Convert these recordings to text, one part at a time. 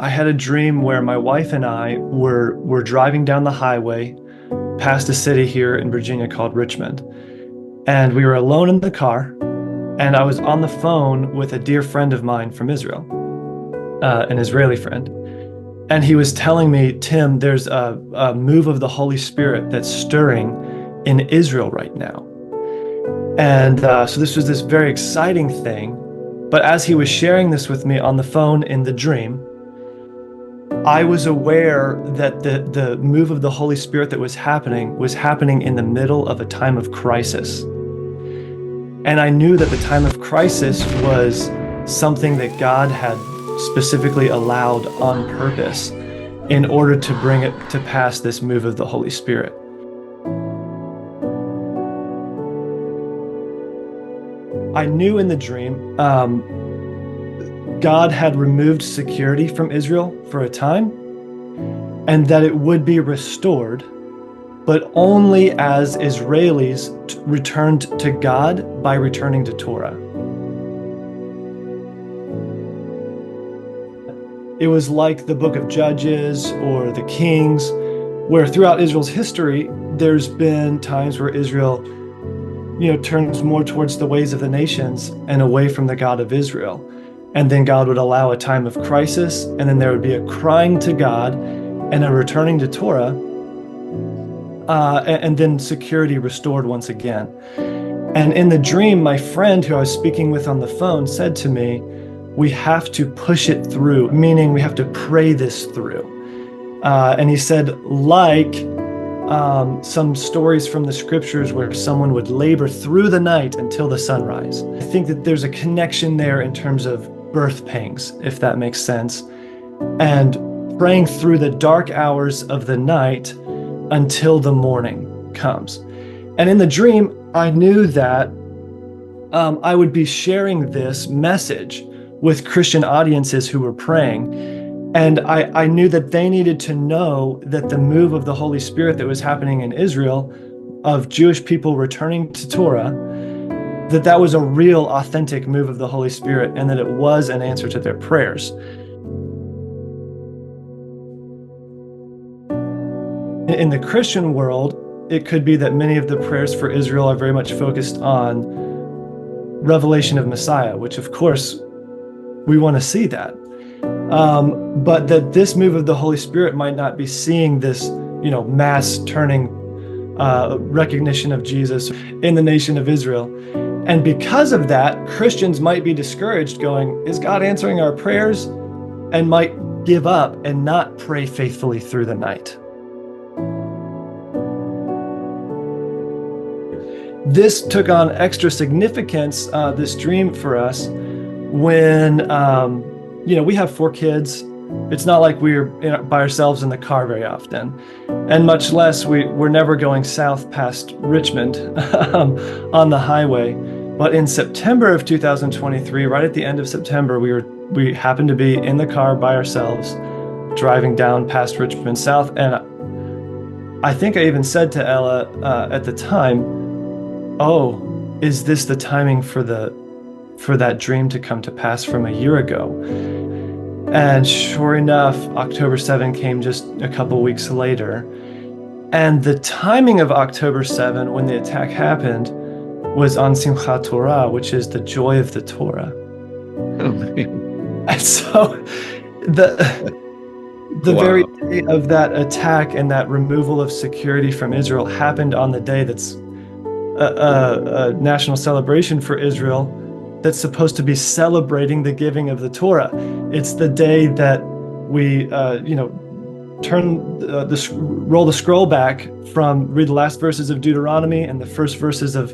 I had a dream where my wife and I were driving down the highway past a city here in Virginia called Richmond. And we were alone in the car, and I was on the phone with a dear friend of mine from Israel, an Israeli friend. And he was telling me, Tim, there's a move of the Holy Spirit that's stirring in Israel right now. And so this was this very exciting thing. But as he was sharing this with me on the phone in the dream, I was aware that the move of the Holy Spirit that was happening in the middle of a time of crisis. And I knew that the time of crisis was something that God had specifically allowed on purpose in order to bring it to pass, this move of the Holy Spirit. I knew in the dream God had removed security from Israel for a time, and that it would be restored, but only as Israelis returned to God by returning to Torah. It was like the book of Judges or the Kings, where throughout Israel's history, there's been times where Israel, turns more towards the ways of the nations and away from the God of Israel. And then God would allow a time of crisis, and then there would be a crying to God and a returning to Torah, and then security restored once again. And in the dream, my friend who I was speaking with on the phone said to me, we have to push it through, meaning we have to pray this through. And he said, like some stories from the scriptures where someone would labor through the night until the sunrise. I think that there's a connection there in terms of birth pangs, if that makes sense, and praying through the dark hours of the night until the morning comes. And in the dream, I knew that I would be sharing this message with Christian audiences who were praying. And I knew that they needed to know that the move of the Holy Spirit that was happening in Israel, of Jewish people returning to Torah, that was a real, authentic move of the Holy Spirit, and that it was an answer to their prayers. In the Christian world, it could be that many of the prayers for Israel are very much focused on revelation of Messiah, which of course we want to see that. But that this move of the Holy Spirit might not be seeing this, mass turning recognition of Jesus in the nation of Israel. And because of that, Christians might be discouraged, going, is God answering our prayers? And might give up and not pray faithfully through the night. This took on extra significance, this dream for us, when we have 4 kids. It's not like we're by ourselves in the car very often, and much less we're never going south past Richmond on the highway. But in September of 2023, right at the end of September, we happened to be in the car by ourselves, driving down past Richmond South, and I think I even said to Ella at the time, "Oh, is this the timing for that dream to come to pass from a year ago?" And sure enough, October 7 came just a couple weeks later. And the timing of October 7, when the attack happened, was on Simchat Torah, which is the joy of the Torah. Oh, man. And so the Wow. very day of that attack and that removal of security from Israel happened on the day that's a national celebration for Israel, that's supposed to be celebrating the giving of the Torah. It's the day that we, roll the scroll back read the last verses of Deuteronomy and the first verses of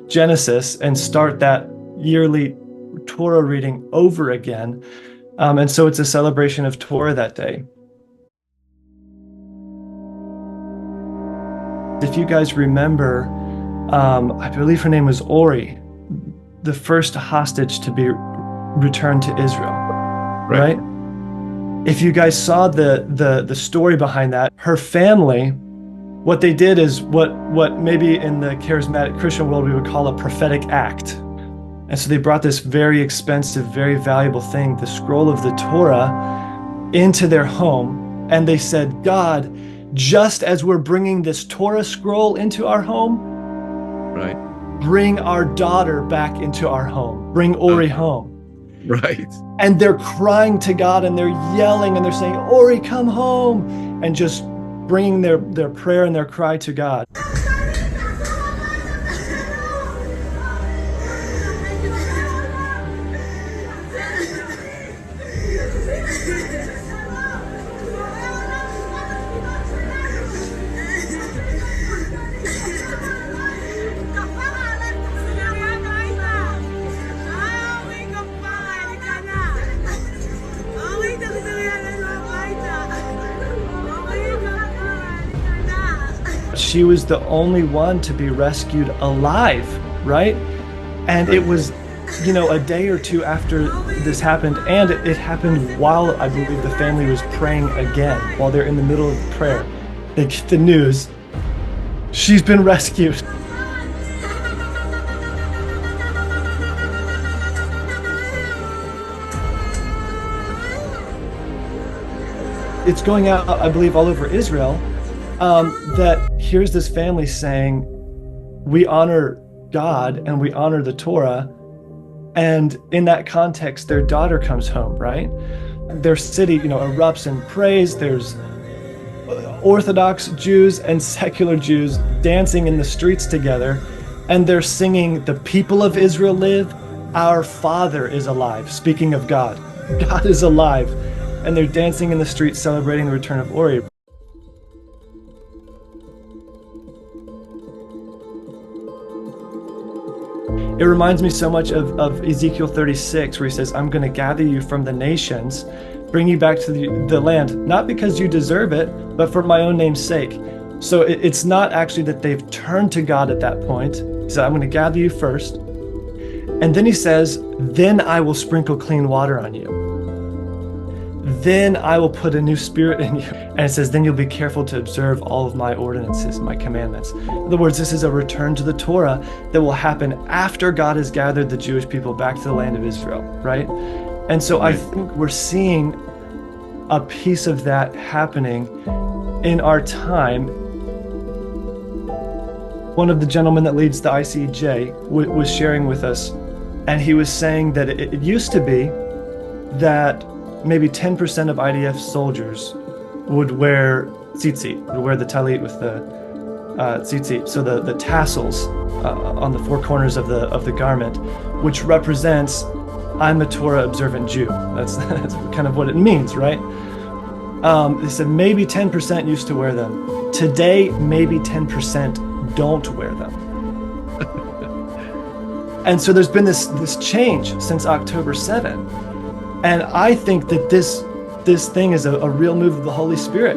Genesis, and start that yearly Torah reading over again. And so it's a celebration of Torah that day. If you guys remember, I believe her name was Ori, the first hostage to be returned to Israel, right? If you guys saw the story behind that, her family, what they did is what maybe in the charismatic Christian world we would call a prophetic act. And so they brought this very expensive, very valuable thing, the scroll of the Torah, into their home, and they said, God, just as we're bringing this Torah scroll into our home, Right. bring our daughter back into our home, bring Ori home. Right. And they're crying to God, and they're yelling, and they're saying, Ori, come home, and just bringing their prayer and their cry to God. She was the only one to be rescued alive, right? And it was, a day or two after this happened, and it happened while I believe the family was praying again, while they're in the middle of prayer. They get the news, she's been rescued. It's going out, I believe, all over Israel. That here's this family saying, we honor God and we honor the Torah. And in that context, their daughter comes home, right? Their city, erupts in praise. There's Orthodox Jews and secular Jews dancing in the streets together. And they're singing, the people of Israel live, our Father is alive. Speaking of God, God is alive. And they're dancing in the streets celebrating the return of Ori. It reminds me so much of Ezekiel 36, where he says, I'm going to gather you from the nations, bring you back to the land, not because you deserve it, but for my own name's sake. So it's not actually that they've turned to God at that point. He said, I'm going to gather you first. And then he says, then I will sprinkle clean water on you. Then I will put a new spirit in you. And it says, then you'll be careful to observe all of my ordinances, my commandments. In other words, this is a return to the Torah that will happen after God has gathered the Jewish people back to the land of Israel, right? And so I think we're seeing a piece of that happening in our time. One of the gentlemen that leads the ICEJ was sharing with us, and he was saying that it used to be that maybe 10% of IDF soldiers would wear tzitzit, would wear the talit with the tzitzit, so the tassels on the four corners of the garment, which represents, I'm a Torah observant Jew. That's kind of what it means, right? They said maybe 10% used to wear them. Today, maybe 10% don't wear them. And so there's been this change since October 7. And I think that this thing is a real move of the Holy Spirit.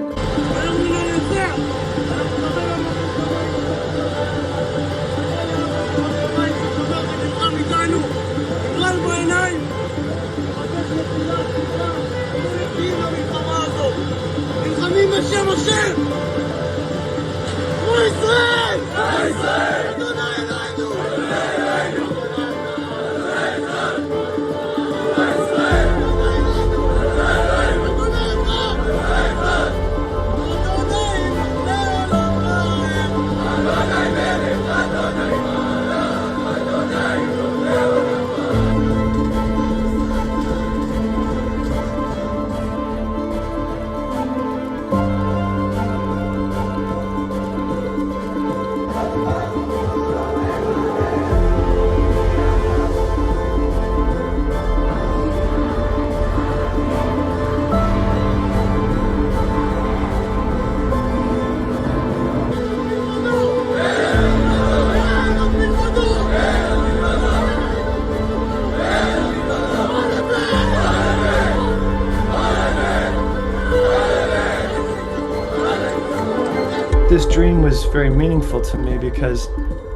This dream was very meaningful to me because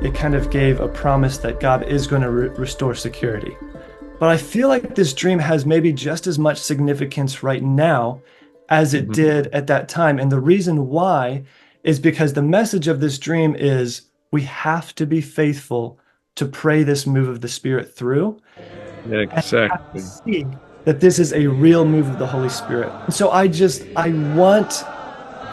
it kind of gave a promise that God is going to restore security. But I feel like this dream has maybe just as much significance right now as it did at that time. And the reason why is because the message of this dream is we have to be faithful to pray this move of the Spirit through. Yeah, exactly. And see that this is a real move of the Holy Spirit. And so I want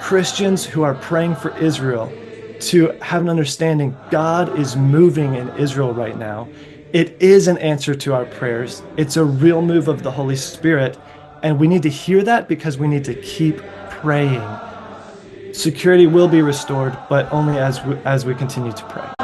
Christians who are praying for Israel to have an understanding God is moving in Israel right now. It is an answer to our prayers. It's a real move of the Holy Spirit. And we need to hear that because we need to keep praying. Security will be restored, but only as we continue to pray.